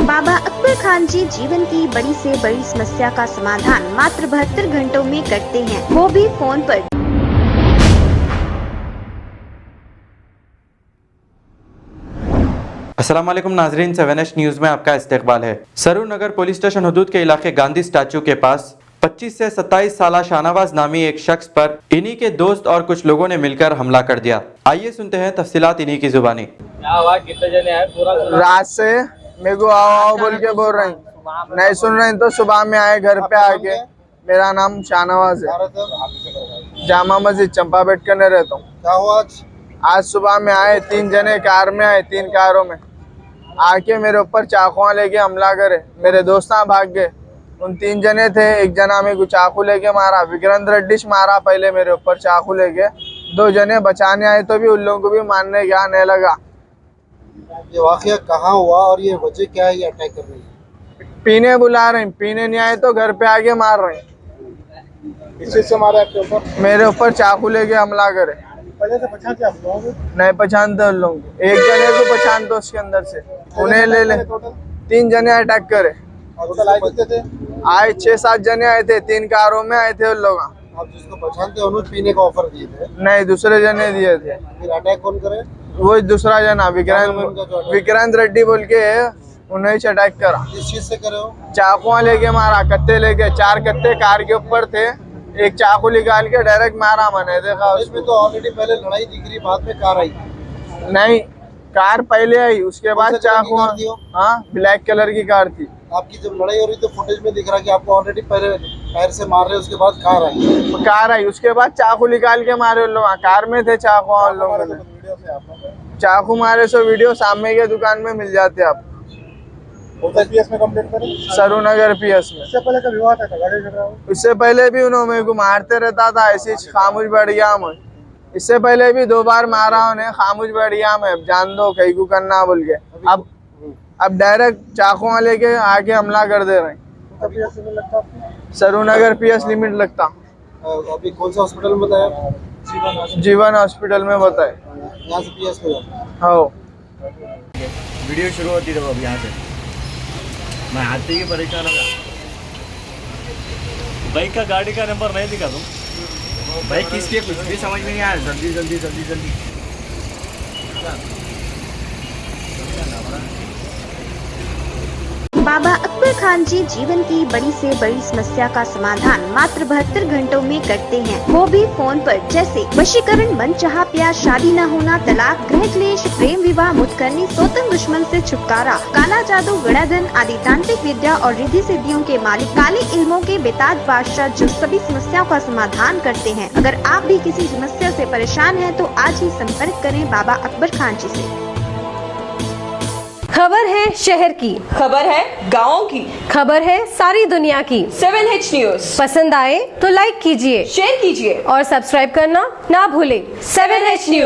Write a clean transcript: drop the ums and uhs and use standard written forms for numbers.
बाबा अकबर खान जी जीवन की बड़ी से बड़ी समस्या का समाधान मात्र 72 घंटों में करते हैं, वो भी फोन पर। अस्सलाम वालेकुम नाजरीन, 7H न्यूज में आपका इस्तकबाल है। सरूनगर पुलिस स्टेशन हदूद के इलाके गांधी स्टैचू के पास 25 से 27 साल शाहनवाज नामी एक शख्स पर इन्हीं के दोस्त और कुछ लोगों ने मिलकर हमला कर दिया। आइए सुनते हैं तफसीलात इन्हीं की जुबानी। कितने जने आए? पूरा रात से मेरे को आओ आओ बोल के बोल रहे हैं, नहीं सुन रहे हैं तो सुबह में आए घर पे आके। मेरा नाम शाहनवाज है, जामा मस्जिद चंपा बेट करने रहता हूँ। क्या हुआ आज सुबह में आए 3 जने कार में आए, 3 कारों में आके मेरे ऊपर चाकुआ लेके हमला करे। मेरे दोस्त भाग गए। उन 3 जने थे, एक जना मेरे को चाकू लेके मारा, विक्रांत रेड्डी मारा पहले मेरे ऊपर चाकू लेके। 2 जने बचाने आए तो भी उन लोगों को भी मारने क्या नहीं लगा। ये वाकया कहाँ हुआ और ये वजह क्या है ये अटैक करने की? पीने बुला रहे हैं, पीने नहीं आए तो घर पे आके मार रहे हैं। किस चीज से मारा आपके ऊपर? मेरे ऊपर चाकू लेके हमला करे। पहले से पहचानते आप लोगों को? नहीं पहचानते उन लोगों को, एक जने को पहचानते उसके अंदर से, उन्हें ले ले। 3 जने अटैक करे। टोटल आए कितने थे? आए 6-7 जने आए थे, 3 कारों में आए थे उन लोग। आप जिसको पहचानते हैं उन्होंने पीने का ऑफर दिए थे? नहीं, दूसरे जने दिए थे। फिर अटैक कौन करे? वो दूसरा जना विक्रांत रेड्डी बोल के उन्हें से अटैक करा। किस चीज से करे हो? चाकुआ लेके मारा, कत्ते लेके। 4 कत्ते कार के ऊपर थे, एक चाकू निकाल के डायरेक्ट मारा। मैंने देखा इसमें तो ऑलरेडी पहले लड़ाई दिख रही, बाद में कार आई। नहीं, कार पहले आई, उसके बाद कौन सा कलर की चाकू। कार थी वो? हाँ, ब्लैक कलर की कार थी। आपकी जब लड़ाई हो रही तो फुटेज में दिख रहा कि आपको ऑलरेडी पहले पैर से मार रहे, उसके बाद कार आई। कार आई, उसके बाद चाकू निकाल के मारे उन लोग। कार में थे चाकू उन लोगों ने। वीडियो से आप चाकू मारे सो वीडियो सामने के दुकान में मिल जाते आप। पीएस में कंप्लेंट करें? सरूनगर पीएस में। इससे पहले कभी हुआ था गाड़ी झगड़ा हो? इससे पहले भी उन्होंने मेरे को मारते रहता था, ऐसे खामोश बैठ गया मैं। इससे पहले भी 2 बार मारा उन्हें, खामोश बैठ गया मैं। अब जान दो कहीं को करना बोल के। अब डायरेक्ट चाकुआ लेके आके हमला कर दे रहे हैं। सरूनगर पीएस लिमिट लगता। अभी कौन सा हॉस्पिटल में बताया? जीवन हॉस्पिटल में बताए। यहाँ से पीएस में? हाँ, वीडियो शुरू होती है अब यहाँ से मैं आते ही परेशान होगा। बाइक का गाड़ी का नंबर नहीं दिखा तुम? बाइक किसकी है कुछ भी समझ में नहीं आया। जल्दी जल्दी जल्दी जल्दी। बाबा अकबर खान जी जीवन की बड़ी से बड़ी समस्या का समाधान मात्र 72 घंटों में करते हैं, वो भी फोन पर। जैसे वशीकरण, मनचाहा प्यार, शादी न होना, तलाक, गृह क्लेश, प्रेम विवाह, मुतकरनी, सोतन दुश्मन से छुटकारा, काला जादू, गड़ाधन आदि तांत्रिक विद्या और रिद्धि सिद्धियों के मालिक काले इल्मों के बेताज बादशाह जो सभी समस्याओं का समाधान करते हैं। अगर आप भी किसी समस्या से परेशान हैं तो आज ही संपर्क करें बाबा अकबर खान जी से। खबर है शहर की, खबर है गाँव की, खबर है सारी दुनिया की। 7H न्यूज पसंद आए तो लाइक कीजिए, शेयर कीजिए और सब्सक्राइब करना ना भूलें। 7H news.